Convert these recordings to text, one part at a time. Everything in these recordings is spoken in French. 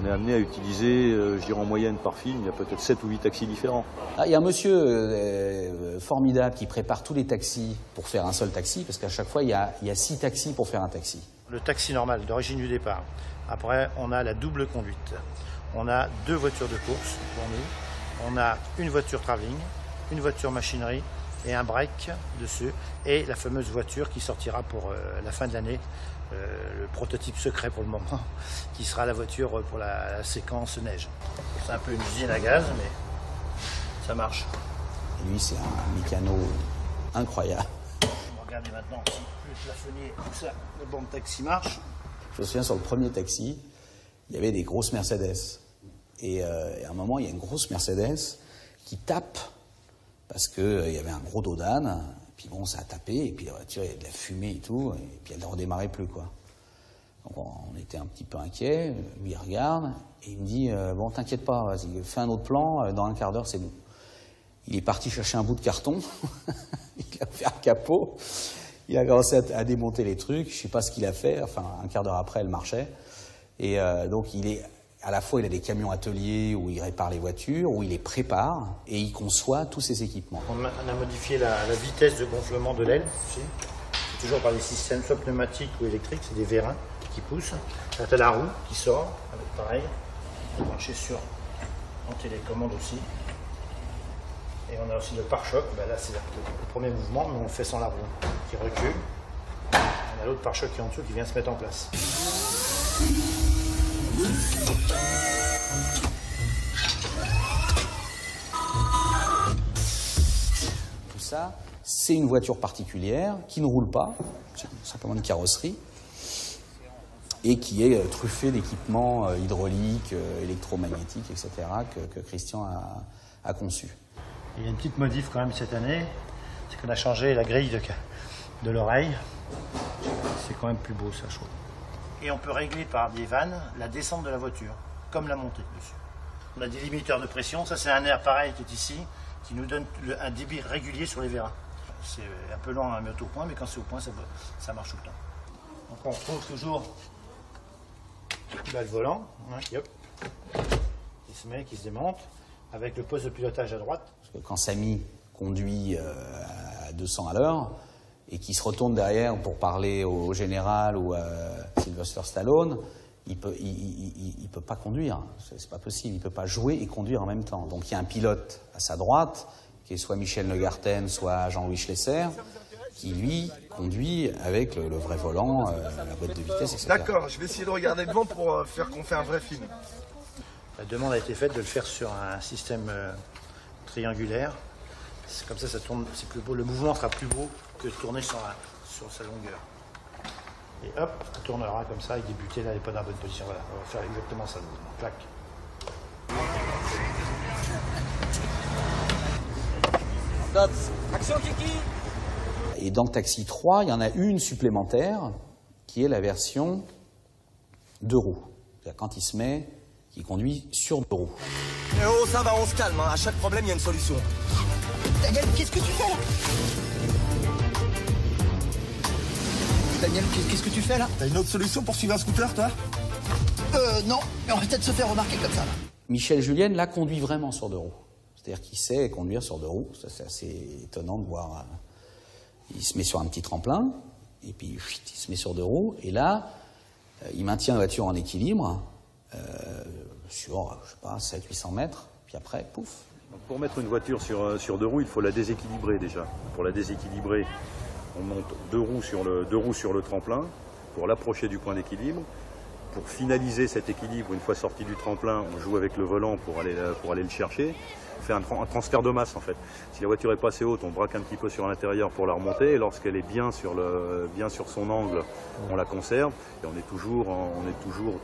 On est amené à utiliser, je dirais en moyenne par film, il y a peut-être 7 ou 8 taxis différents. Ah, il y a un monsieur formidable qui prépare tous les taxis pour faire un seul taxi, parce qu'à chaque fois, il y a 6 taxis pour faire un taxi. Le taxi normal, d'origine du départ. Après, on a la double conduite. On a 2 voitures de course pour nous. On a une voiture travelling, une voiture machinerie et un break dessus. Et la fameuse voiture qui sortira pour la fin de l'année, le prototype secret pour le moment, qui sera la voiture pour la séquence neige. C'est un peu une usine à gaz, mais ça marche. Et lui, c'est un mécano incroyable. Regardez maintenant, si le plafonnier, tout ça, le banc de taxi marche. Je me souviens, sur le premier taxi, il y avait des grosses Mercedes. Et à un moment, il y a une grosse Mercedes qui tape, parce qu'il y avait un gros dos d'âne. Puis bon, ça a tapé, et puis la voiture, il y a de la fumée et tout, et puis elle ne redémarrait plus, quoi. Donc on était un petit peu inquiets. Lui, il regarde, et il me dit bon, t'inquiète pas, vas-y, fais un autre plan, dans un quart d'heure, c'est bon. Il est parti chercher un bout de carton, il a fait un capot, il a commencé à démonter les trucs, je sais pas ce qu'il a fait, enfin, un quart d'heure après, elle marchait. Et donc, à la fois, il a des camions ateliers où il répare les voitures, où il les prépare, et il conçoit tous ses équipements. On a modifié la vitesse de gonflement de l'aile, c'est toujours par des systèmes soit pneumatiques ou électriques, c'est des vérins qui poussent. Là, tu as la roue qui sort, avec pareil, branché sur en télécommande aussi. Et on a aussi le pare-choc, ben là c'est le premier mouvement, mais on le fait sans la roue, qui recule. On a l'autre pare-choc qui est en dessous qui vient se mettre en place. Tout ça, c'est une voiture particulière qui ne roule pas, c'est simplement une carrosserie, et qui est truffée d'équipements hydrauliques, électromagnétiques, etc., que Christian a conçus. Il y a une petite modif quand même cette année, c'est qu'on a changé la grille de l'oreille. C'est quand même plus beau ça, je trouve. Et on peut régler par des vannes la descente de la voiture, comme la montée dessus. On a des limiteurs de pression, ça c'est un air pareil qui est ici, qui nous donne un débit régulier sur les vérins. C'est un peu lent à mettre au point, mais quand c'est au point, ça marche tout le temps. Donc on retrouve toujours là, le volant, hein, qui se met, qui se démonte, avec le poste de pilotage à droite. Parce que quand Samy conduit à 200 à l'heure, et qui se retourne derrière pour parler au général ou à Sylvester Stallone, il peut pas conduire. C'est pas possible. Il peut pas jouer et conduire en même temps. Donc il y a un pilote à sa droite, qui est soit Michel Neugarten, soit Jean-Louis Schlesser, qui lui conduit avec le vrai volant, la boîte de vitesse, etc. D'accord, je vais essayer de regarder devant pour faire qu'on fait un vrai film. La demande a été faite de le faire sur un système triangulaire. Comme ça tourne, c'est plus beau. Le mouvement sera plus beau que de tourner sur sa longueur. Et hop, on tournera comme ça, et débuter là, il n'est pas dans la bonne position. Voilà, on va faire exactement ça. Clac. Stop. Action Kiki. Et dans Taxi 3, il y en a une supplémentaire, qui est la version 2 roues. C'est-à-dire quand il conduit sur 2 roues. Eh oh, ça va, on se calme, hein. À chaque problème, il y a une solution. Daniel, qu'est-ce que tu fais là? Daniel, qu'est-ce que tu fais là? T'as une autre solution pour suivre un scooter, toi? Non, mais on va peut-être se faire remarquer comme ça là. Michel Julien, là, conduit vraiment sur 2 roues. C'est-à-dire qu'il sait conduire sur 2 roues. Ça, c'est assez étonnant de voir. Il se met sur un petit tremplin, et puis il se met sur 2 roues, et là, il maintient la voiture en équilibre sur, je sais pas, 700-800 mètres, puis après, pouf. Donc pour mettre une voiture sur 2 roues, il faut la déséquilibrer déjà. Pour la déséquilibrer, on monte 2 roues sur le tremplin pour l'approcher du point d'équilibre. Pour finaliser cet équilibre, une fois sorti du tremplin, on joue avec le volant pour aller le chercher. On fait un transfert de masse en fait. Si la voiture est pas assez haute, on braque un petit peu sur l'intérieur pour la remonter. Et lorsqu'elle est bien sur son angle, on la conserve. Et on est toujours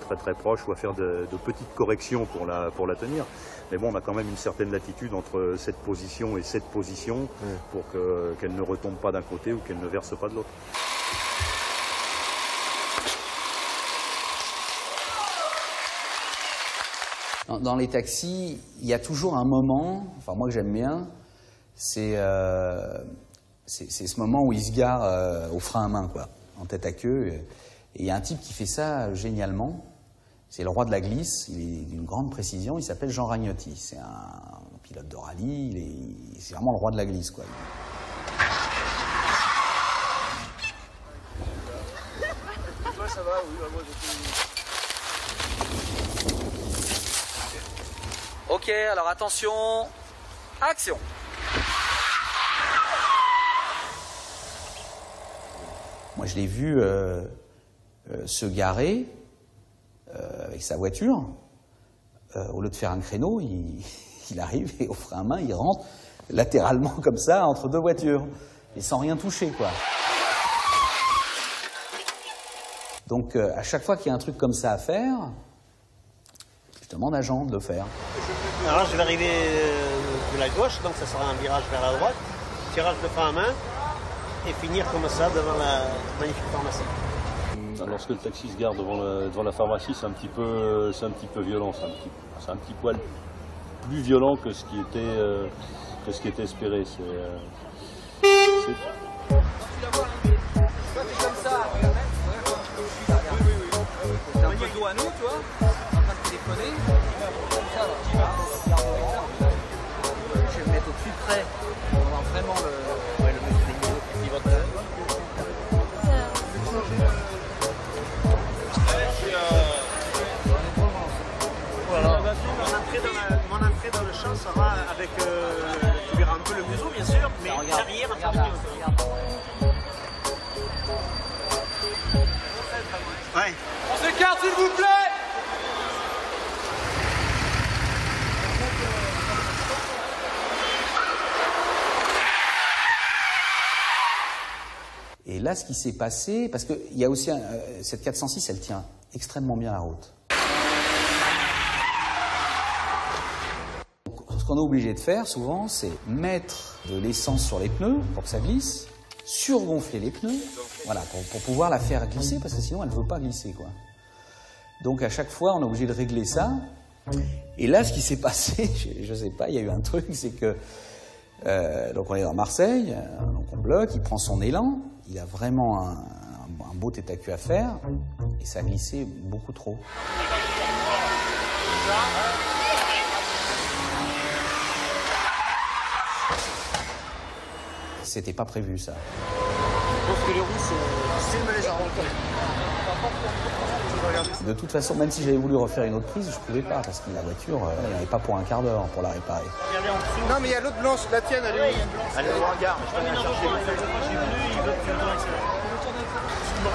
très très proche ou à faire de petites corrections pour la tenir. Mais bon, on a quand même une certaine latitude entre cette position et cette position pour qu'elle ne retombe pas d'un côté ou qu'elle ne verse pas de l'autre. Dans les taxis, il y a toujours un moment, enfin moi que j'aime bien, c'est ce moment où il se gare au frein à main, quoi, en tête à queue. Et il y a un type qui fait ça génialement. C'est le roi de la glisse, il est d'une grande précision, il s'appelle Jean Ragnotti. C'est un pilote de rallye, c'est vraiment le roi de la glisse, quoi. Ça va, oui, moi Ok, alors attention, action. Moi, je l'ai vu se garer avec sa voiture. Au lieu de faire un créneau, il arrive et au frein à main, il rentre latéralement comme ça entre deux voitures et sans rien toucher, quoi. Donc, à chaque fois qu'il y a un truc comme ça à faire, je demande à Jean de le faire. Alors je vais arriver de la gauche, donc ça sera un virage vers la droite, tirage de frein à main et finir comme ça devant la magnifique pharmacie. Lorsque le taxi se gare devant la pharmacie, c'est un petit peu violent, c'est un petit poil plus violent que ce qui était espéré. T'as un peu de dos à nous, tu vois, en train de téléphoner. Je vais me mettre au plus près pour voir vraiment le pivotage. Voilà. Mon entrée dans le champ sera avec, tu verras un peu le museau bien sûr, mais derrière un peu. Ouais. On s'écarte s'il vous plaît. Et là, ce qui s'est passé, parce qu'il y a aussi cette 406, elle tient extrêmement bien la route. Donc, ce qu'on est obligé de faire souvent, c'est mettre de l'essence sur les pneus pour que ça glisse, surgonfler les pneus, voilà, pour pouvoir la faire glisser, parce que sinon elle ne veut pas glisser, quoi. Donc à chaque fois, on est obligé de régler ça. Et là, ce qui s'est passé, je sais pas, il y a eu un truc, c'est que donc on est dans Marseille, donc on bloque, il prend son élan, il a vraiment un beau tête à queue à faire, et ça a glissé beaucoup trop. C'était pas prévu, ça. Je pense que les roues sont filment les gens. De toute façon, même si j'avais voulu refaire une autre prise, je pouvais pas, parce que la voiture, il n'y en avait pas pour un quart d'heure pour la réparer. Non, mais il y a l'autre blanche, la tienne, elle est où? Elle est dans le gare, je vais la chercher. J'ai venu, il veut que tu retournes avec ça.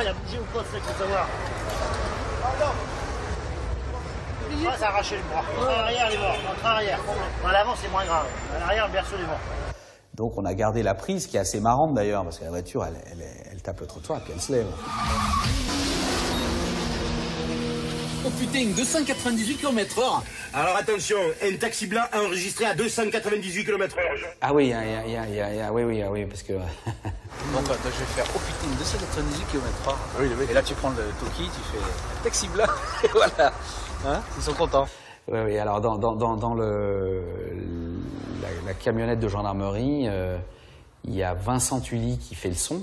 Il a bougé ou quoi, c'est qu'il faut savoir. Ah, ça a arraché le bras. Entre arrière, il est mort. Entre arrière. En l'avant, c'est moins grave. À l'arrière, le berceau est mort. Donc on a gardé la prise, qui est assez marrante d'ailleurs, parce que la voiture, elle tape le trottoir, puis elle se lève. Oh putain, 298 km/h. Alors attention, un taxi blanc enregistré à 298 km/h. Ah oui, oui, parce que... Bon, bah, je vais faire, oh putain, 298 km/h. Oui, le mec. Et là, tu prends le Toki, tu fais taxi blanc, et voilà. Hein, ils sont contents. Oui, alors dans la camionnette de gendarmerie, il y a Vincent Tully qui fait le son.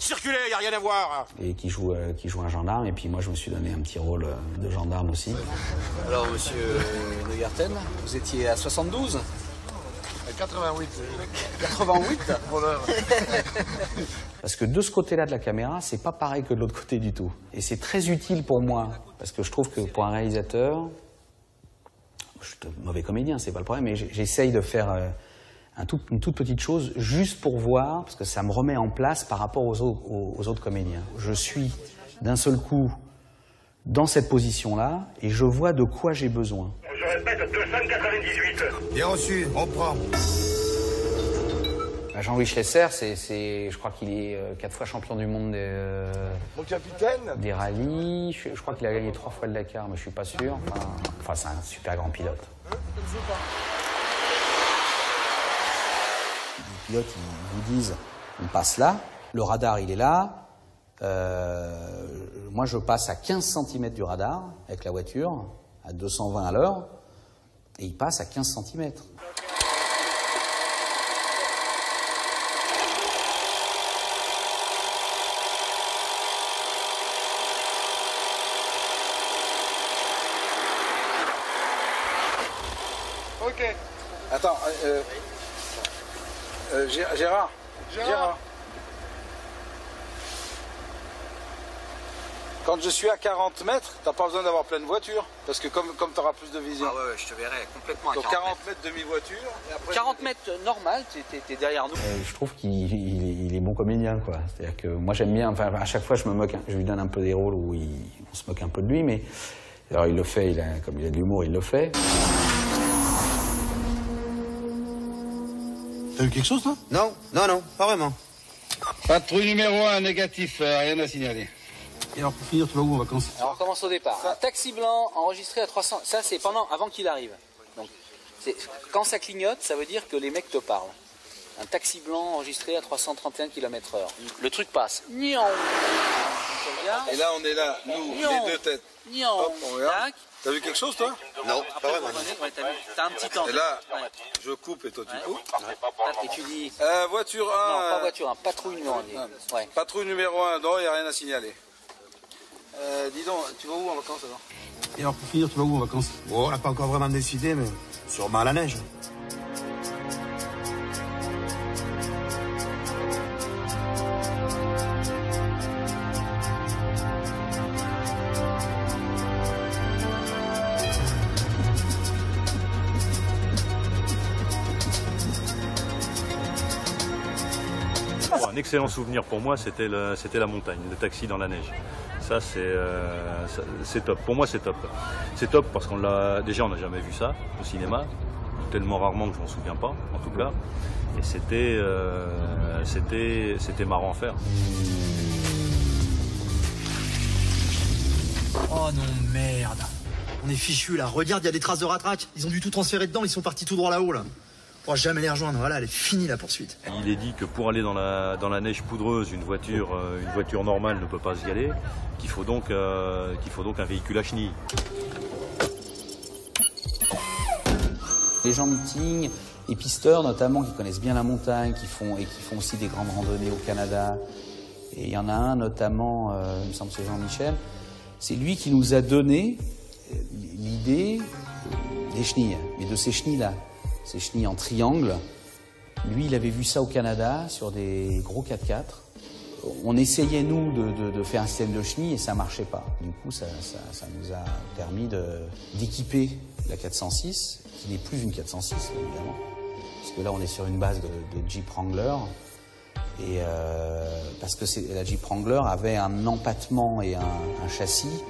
Circulez, il n'y a rien à voir. Et qui joue un gendarme, et puis moi je me suis donné un petit rôle de gendarme aussi. Alors, monsieur Neugarten, vous étiez à 72 ? 88. 88 ? Parce que de ce côté-là de la caméra, c'est pas pareil que de l'autre côté du tout. Et c'est très utile pour moi, parce que je trouve que pour un réalisateur, je suis un mauvais comédien, c'est pas le problème, mais j'essaye de faire une toute petite chose juste pour voir, parce que ça me remet en place par rapport aux autres comédiens. Je suis d'un seul coup dans cette position-là et je vois de quoi j'ai besoin. Je répète, 298. Bien reçu, on prend. Jean-Louis Schlesser, je crois qu'il est 4 fois champion du monde Mon capitaine? des rallyes. Je crois qu'il a gagné 3 fois le Dakar, mais je suis pas sûr. Enfin, c'est un super grand pilote. Les pilotes, ils vous disent, on passe là, le radar, il est là. Moi, je passe à 15 cm du radar avec la voiture, à 220 à l'heure, et il passe à 15 cm. Ok. Attends, Gérard. Quand je suis à 40 mètres, t'as pas besoin d'avoir plein de voitures. Parce que comme tu auras plus de vision. Ah ouais, je te verrai complètement à Donc 40 40 mètres demi-voiture. 40 mètres normal, t'es derrière nous. Je trouve qu'il est bon comédien, quoi. C'est-à-dire que moi j'aime bien, enfin à chaque fois je me moque, je lui donne un peu des rôles où on se moque un peu de lui, mais alors il le fait, comme il a de l'humour, il le fait. T'as vu quelque chose, toi? Non, pas vraiment. Patrouille numéro 1, négatif, rien à signaler. Et alors, pour finir, tu vas où en vacances? Alors on commence au départ. Un taxi blanc enregistré à 300. Ça c'est avant qu'il arrive. Donc quand ça clignote, ça veut dire que les mecs te parlent. Un taxi blanc enregistré à 331 km/h. Le truc passe. Nion. Et là on est là, nous, les deux têtes. Nion. Hop, on regarde. Tac. T'as vu quelque chose toi? Non, pas vraiment. Ouais, t'as un petit temps. Et là, Ouais. je coupe et toi tu coupes. Et tu dis. Voiture 1. Non, pas voiture, patrouille numéro 1. Ouais. Patrouille numéro 1, non, il n'y a rien à signaler. Dis donc, tu vas où en vacances alors? Et alors, pour finir, tu vas où en vacances? Bon, on n'a pas encore vraiment décidé, mais sûrement à la neige. Un excellent souvenir pour moi, c'était la montagne, le taxi dans la neige. Ça, c'est top. Pour moi, c'est top. C'est top parce qu'on n'a jamais vu ça au cinéma, tellement rarement que je m'en souviens pas, en tout cas. Et c'était marrant à faire. Oh non, merde. On est fichus là. Regarde, il y a des traces de ratraque. Ils ont dû tout transférer dedans, ils sont partis tout droit là-haut là. On pourra jamais les rejoindre. Voilà, elle est finie la poursuite. Il est dit que pour aller dans la neige poudreuse, une voiture normale ne peut pas y aller, qu'il faut donc un véhicule à chenilles. Les gens meeting, les pisteurs notamment, qui connaissent bien la montagne, qui font aussi des grandes randonnées au Canada. Et il y en a un notamment, il me semble que c'est Jean-Michel, c'est lui qui nous a donné l'idée des chenilles, mais de ces chenilles-là. Ces chenilles en triangle. Lui, il avait vu ça au Canada sur des gros 4x4. On essayait, nous, de faire un système de chenilles et ça marchait pas. Du coup, ça nous a permis d'équiper la 406, qui n'est plus une 406, évidemment. Parce que là, on est sur une base de Jeep Wrangler. Et parce que la Jeep Wrangler avait un empattement et un châssis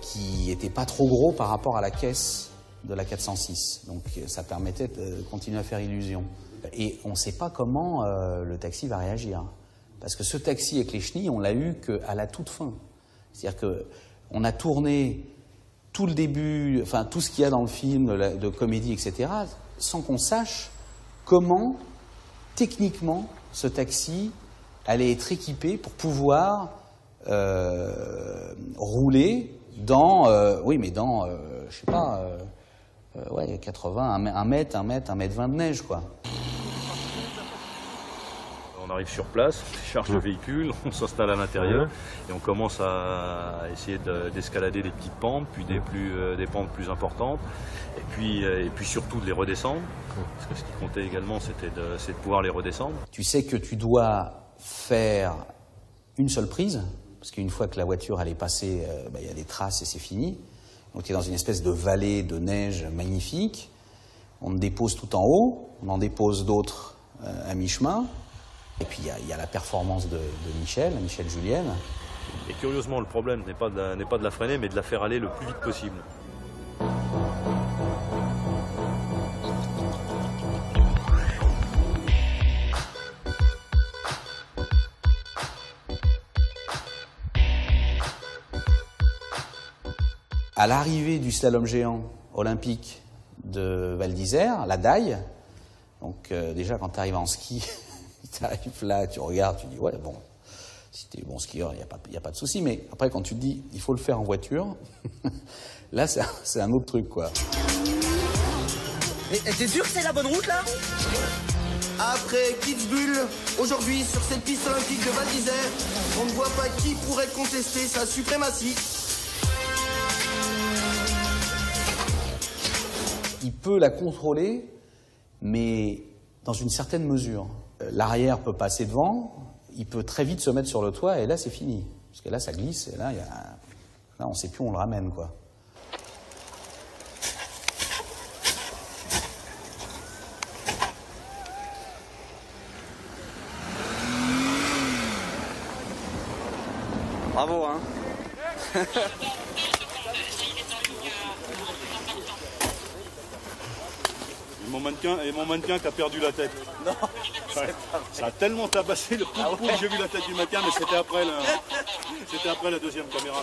qui n'était pas trop gros par rapport à la caisse de la 406. Donc ça permettait de continuer à faire illusion. Et on ne sait pas comment le taxi va réagir. Parce que ce taxi avec les chenilles, on l'a eu qu'à la toute fin. C'est-à-dire qu'on a tourné tout le début, enfin tout ce qu'il y a dans le film de comédie, etc., sans qu'on sache comment, techniquement, ce taxi allait être équipé pour pouvoir rouler dans, je sais pas, 80, 1 mètre 20 de neige, quoi. On arrive sur place, on charge le véhicule, on s'installe à l'intérieur et on commence à essayer d'escalader des petites pentes, puis des pentes plus importantes, et puis surtout de les redescendre. Parce que ce qui comptait également, c'est de pouvoir les redescendre. Tu sais que tu dois faire une seule prise, parce qu'une fois que la voiture elle est passée, y a des traces et c'est fini. Donc tu es dans une espèce de vallée de neige magnifique. On te dépose tout en haut, on en dépose d'autres à mi-chemin. Et puis il y a la performance de Michel Julienne. Et curieusement, le problème n'est pas de la freiner, mais de la faire aller le plus vite possible. À l'arrivée du slalom géant olympique de Val d'Isère, la Daille, donc déjà quand tu arrives en ski, tu arrives là, tu regardes, tu dis ouais bon, si tu es bon skieur, il n'y a pas de souci, mais après quand tu te dis il faut le faire en voiture, là c'est un autre truc quoi. Et t'es sûr que c'est la bonne route là? Après Kitzbühel, aujourd'hui sur cette piste olympique de Val d'Isère, on ne voit pas qui pourrait contester sa suprématie. il peut la contrôler, mais dans une certaine mesure. L'arrière peut passer devant, il peut très vite se mettre sur le toit, et là, c'est fini. Parce que là, ça glisse, et là, là on ne sait plus où on le ramène, quoi. Bravo, hein. Et mon mannequin qui a perdu la tête. Non, ça a tellement tabassé le coup de poule, j'ai vu la tête du mannequin, mais c'était après la deuxième caméra.